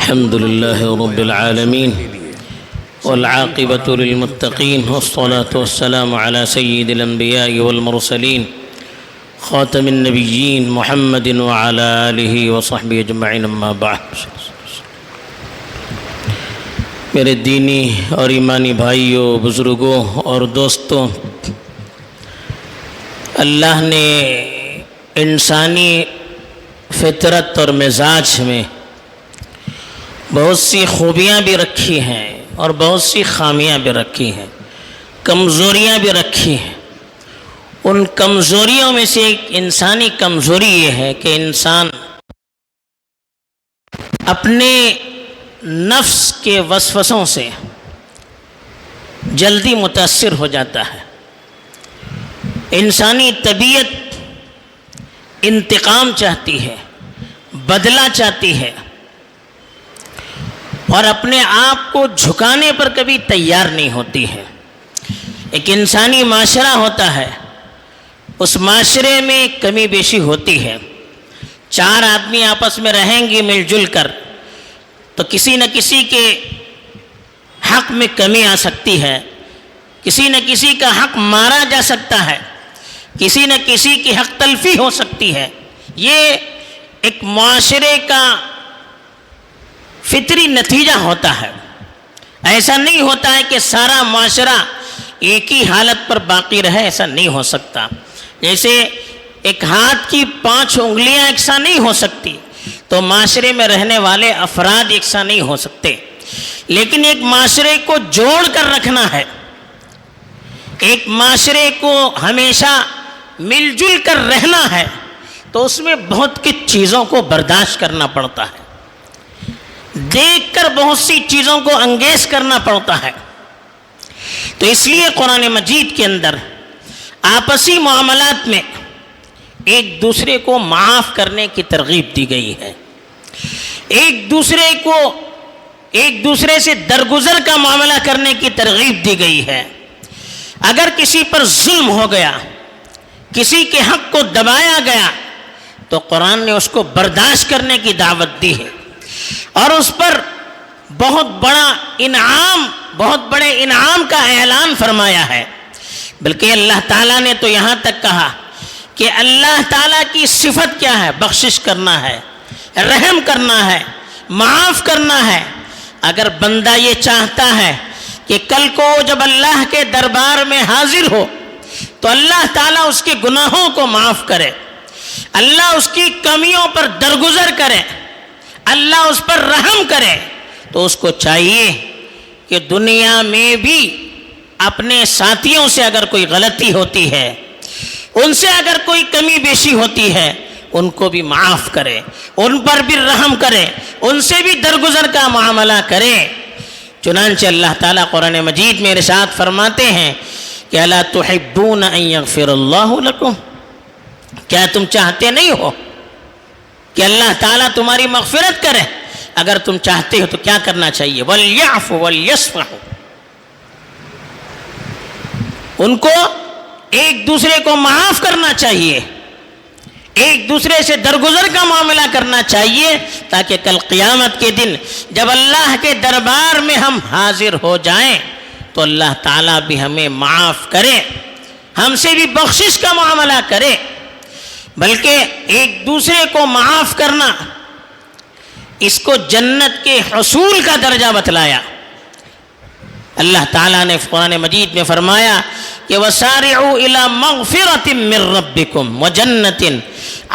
الحمد لله رب العالمين والعاقبة للمتقين والصلاة والسلام على سيد الأنبياء والمرسلين خاتم النبيين محمد وعلى آله وصحبه أجمعين أما بعد۔ میرے دینی اور ایمانی بھائیوں، بزرگوں اور دوستوں، اللہ نے انسانی فطرت اور مزاج میں بہت سی خوبیاں بھی رکھی ہیں اور بہت سی خامیاں بھی رکھی ہیں، کمزوریاں بھی رکھی ہیں۔ ان کمزوریوں میں سے ایک انسانی کمزوری یہ ہے کہ انسان اپنے نفس کے وسوسوں سے جلدی متاثر ہو جاتا ہے۔ انسانی طبیعت انتقام چاہتی ہے، بدلہ چاہتی ہے، اور اپنے آپ کو جھکانے پر کبھی تیار نہیں ہوتی ہے۔ ایک انسانی معاشرہ ہوتا ہے، اس معاشرے میں کمی بیشی ہوتی ہے۔ چار آدمی آپس میں رہیں گے مل جل کر تو کسی نہ کسی کے حق میں کمی آ سکتی ہے، کسی نہ کسی کا حق مارا جا سکتا ہے، کسی نہ کسی کی حق تلفی ہو سکتی ہے۔ یہ ایک معاشرے کا فطری نتیجہ ہوتا ہے۔ ایسا نہیں ہوتا ہے کہ سارا معاشرہ ایک ہی حالت پر باقی رہے، ایسا نہیں ہو سکتا۔ جیسے ایک ہاتھ کی 5 انگلیاں یکساں نہیں ہو سکتی، تو معاشرے میں رہنے والے افراد یکساں نہیں ہو سکتے۔ لیکن ایک معاشرے کو جوڑ کر رکھنا ہے، ایک معاشرے کو ہمیشہ مل جل کر رہنا ہے، تو اس میں بہت کچھ چیزوں کو برداشت کرنا پڑتا ہے، دیکھ کر بہت سی چیزوں کو انگیز کرنا پڑتا ہے۔ تو اس لیے قرآن مجید کے اندر آپسی معاملات میں ایک دوسرے کو معاف کرنے کی ترغیب دی گئی ہے، ایک دوسرے سے درگزر کا معاملہ کرنے کی ترغیب دی گئی ہے۔ اگر کسی پر ظلم ہو گیا، کسی کے حق کو دبایا گیا، تو قرآن نے اس کو برداشت کرنے کی دعوت دی ہے، اور اس پر بہت بڑے انعام کا اعلان فرمایا ہے۔ بلکہ اللہ تعالیٰ نے تو یہاں تک کہا کہ اللہ تعالیٰ کی صفت کیا ہے؟ بخشش کرنا ہے، رحم کرنا ہے، معاف کرنا ہے۔ اگر بندہ یہ چاہتا ہے کہ کل کو جب اللہ کے دربار میں حاضر ہو تو اللہ تعالیٰ اس کے گناہوں کو معاف کرے، اللہ اس کی کمیوں پر درگزر کرے، اللہ اس پر رحم کرے، تو اس کو چاہیے کہ دنیا میں بھی اپنے ساتھیوں سے اگر کوئی غلطی ہوتی ہے، ان سے اگر کوئی کمی بیشی ہوتی ہے، ان کو بھی معاف کرے، ان پر بھی رحم کرے، ان سے بھی درگزر کا معاملہ کرے۔ چنانچہ اللہ تعالیٰ قرآن مجید میں ارشاد فرماتے ہیں کہ الا تحبون ان یغفر اللہ لکم، کیا تم چاہتے نہیں ہو کہ اللہ تعالیٰ تمہاری مغفرت کرے؟ اگر تم چاہتے ہو تو کیا کرنا چاہیے؟ وَلْيَعْفُوا وَلْيَصْفَحُوا، ان کو ایک دوسرے کو معاف کرنا چاہیے، ایک دوسرے سے درگزر کا معاملہ کرنا چاہیے، تاکہ کل قیامت کے دن جب اللہ کے دربار میں ہم حاضر ہو جائیں تو اللہ تعالیٰ بھی ہمیں معاف کرے، ہم سے بھی بخشش کا معاملہ کرے۔ بلکہ ایک دوسرے کو معاف کرنا، اس کو جنت کے حصول کا درجہ بتلایا۔ اللہ تعالیٰ نے قرآن مجید میں فرمایا کہ وَسَارِعُوا إِلَى مَغْفِرَةٍ مِّن رَبِّكُمْ وَجَنَّةٍ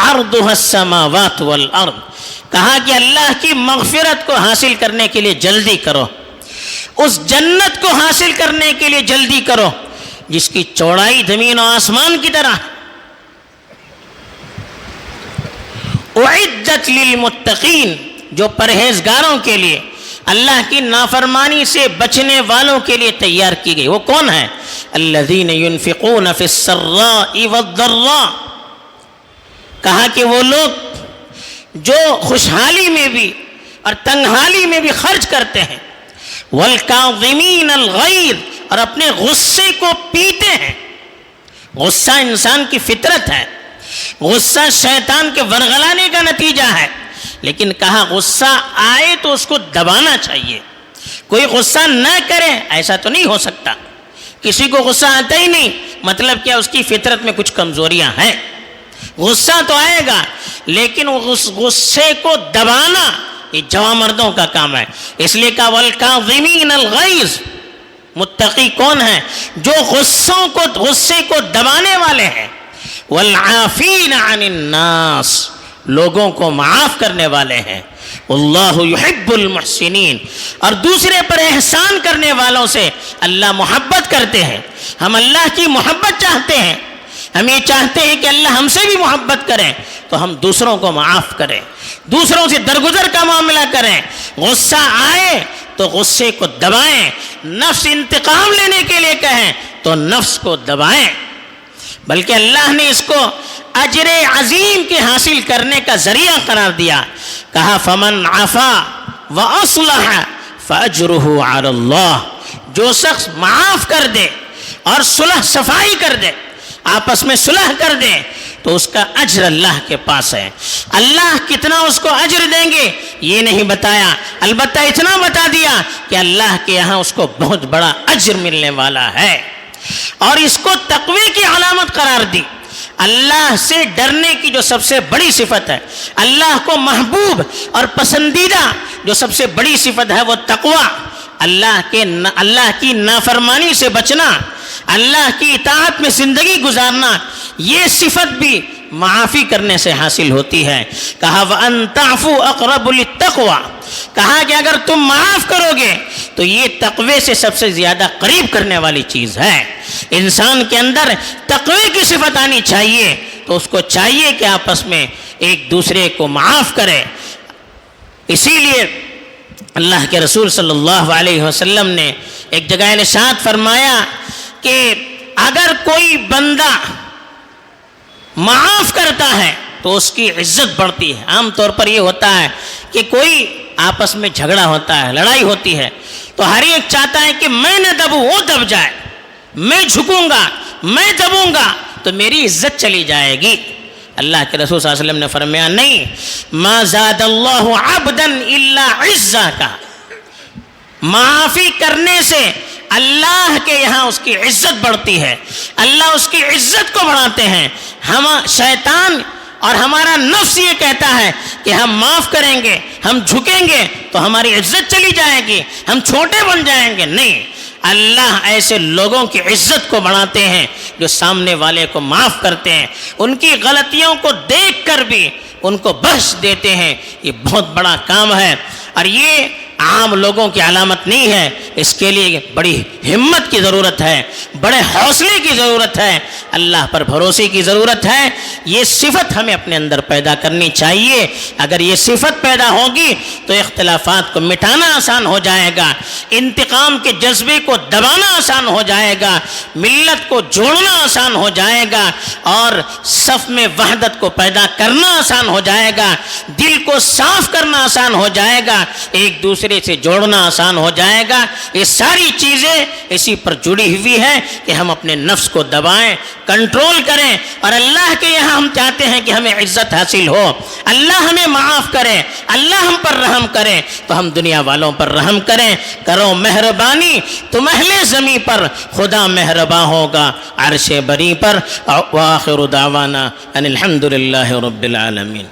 عَرْضُهَا السَّمَاوَاتُ وَالْأَرْضُ، کہا کہ اللہ کی مغفرت کو حاصل کرنے کے لیے جلدی کرو، اس جنت کو حاصل کرنے کے لیے جلدی کرو جس کی چوڑائی زمین و آسمان کی طرح۔ اعدت للمتقین، جو پرہیزگاروں کے لیے، اللہ کی نافرمانی سے بچنے والوں کے لیے تیار کی گئی۔ وہ کون ہے؟ الذین ينفقون فی السراء والضراء، کہا کہ وہ لوگ جو خوشحالی میں بھی اور تنگحالی میں بھی خرچ کرتے ہیں، والکاظمین الغیظ، اور اپنے غصے کو پیتے ہیں۔ غصہ انسان کی فطرت ہے، غصہ شیطان کے ورغلانے کا نتیجہ ہے، لیکن کہا غصہ آئے تو اس کو دبانا چاہیے. کوئی غصہ نہ کرے ایسا تو نہیں ہو سکتا. کسی کو غصہ آتا ہی نہیں مطلب کیا اس کی فطرت میں کچھ کمزوریاں ہیں. غصہ تو آئے گا لیکن غصے کو دبانا یہ جوان مردوں کا کام ہے. اس لیے کہا والکاظمین الغیظ. متقی کون ہے؟ جو غصے کو دبانے والے ہیں. والعافین عن الناس. لوگوں کو معاف کرنے والے ہیں. اللہ یحب المحسنین. اور دوسرے پر احسان کرنے والوں سے اللہ محبت کرتے ہیں. ہم اللہ کی محبت چاہتے ہیں. ہم یہ چاہتے ہیں کہ اللہ ہم سے بھی محبت کرے تو ہم دوسروں کو معاف کریں, دوسروں سے درگزر کا معاملہ کریں. غصہ آئے تو غصے کو دبائیں. نفس انتقام لینے کے لیے کہیں تو نفس کو دبائیں. بلکہ اللہ نے اس کو اجر عظیم کے حاصل کرنے کا ذریعہ قرار دیا. کہا فمن عفا واصلح فاجرہ علی اللہ. جو شخص معاف کر دے اور صلح صفائی کر دے, آپس میں صلح کر دے تو اس کا اجر اللہ کے پاس ہے. اللہ کتنا اس کو اجر دیں گے یہ نہیں بتایا, البتہ اتنا بتا دیا کہ اللہ کے یہاں اس کو بہت بڑا اجر ملنے والا ہے. اور اس کو تقوی کی علامت قرار دی. اللہ سے ڈرنے کی جو سب سے بڑی صفت ہے, اللہ کو محبوب اور پسندیدہ جو سب سے بڑی صفت ہے وہ تقوی. اللہ کی نافرمانی سے بچنا, اللہ کی اطاعت میں زندگی گزارنا, یہ صفت بھی معافی کرنے سے حاصل ہوتی ہے. کہا وَأَن تَعْفُوا أَقْرَبُ لِلتَّقْوَى. کہا کہ اگر تم معاف کرو گے تو یہ تقوی سے سب سے زیادہ قریب کرنے والی چیز ہے. انسان کے اندر تقوی کی صفت آنی چاہیے تو اس کو چاہیے کہ آپس میں ایک دوسرے کو معاف کرے. اسی لیے اللہ کے رسول صلی اللہ علیہ وسلم نے ایک جگہ ارشاد فرمایا کہ اگر کوئی بندہ معاف کرتا ہے تو اس کی عزت بڑھتی ہے. عام طور پر یہ ہوتا ہے کہ کوئی آپس میں جھگڑا ہوتا ہے, لڑائی ہوتی ہے تو ہر ایک چاہتا ہے کہ میں نہ دبوں وہ دب جائے, میں جھکوں گا میں دبوں گا تو میری عزت چلی جائے گی. اللہ کے رسول صلی اللہ علیہ وسلم نے فرمایا نہیں, ما زاد اللہ عبدا الا عزہ. کا معافی کرنے سے اللہ کے یہاں اس کی عزت بڑھتی ہے, اللہ اس کی عزت کو بڑھاتے ہیں. ہم شیطان اور ہمارا نفس یہ کہتا ہے کہ ہم معاف کریں گے, ہم جھکیں گے تو ہماری عزت چلی جائے گی, ہم چھوٹے بن جائیں گے. نہیں, اللہ ایسے لوگوں کی عزت کو بڑھاتے ہیں جو سامنے والے کو معاف کرتے ہیں, ان کی غلطیوں کو دیکھ کر بھی ان کو بخش دیتے ہیں. یہ بہت بڑا کام ہے اور یہ عام لوگوں کی علامت نہیں ہے. اس کے لیے بڑی ہمت کی ضرورت ہے, بڑے حوصلے کی ضرورت ہے, اللہ پر بھروسے کی ضرورت ہے. یہ صفت ہمیں اپنے اندر پیدا کرنی چاہیے. اگر یہ صفت پیدا ہوگی تو اختلافات کو مٹانا آسان ہو جائے گا, انتقام کے جذبے کو دبانا آسان ہو جائے گا, ملت کو جوڑنا آسان ہو جائے گا اور صف میں وحدت کو پیدا کرنا آسان ہو جائے گا, دل کو صاف کرنا آسان ہو جائے گا, ایک دوسرے سے جوڑنا آسان ہو جائے گا. یہ ساری چیزیں اسی پر جڑی ہوئی ہیں کہ ہم اپنے نفس کو دبائیں, کنٹرول کریں اور اللہ کے یہاں ہم چاہتے ہیں کہ ہمیں عزت حاصل ہو, اللہ ہمیں معاف کرے, اللہ ہم پر رحم کرے تو ہم دنیا والوں پر رحم کریں. کرو مہربانی تم اہل زمین پر, خدا مہرباں ہوگا عرش بری پر. وآخر دعوانا ان الحمد للہ رب العالمین.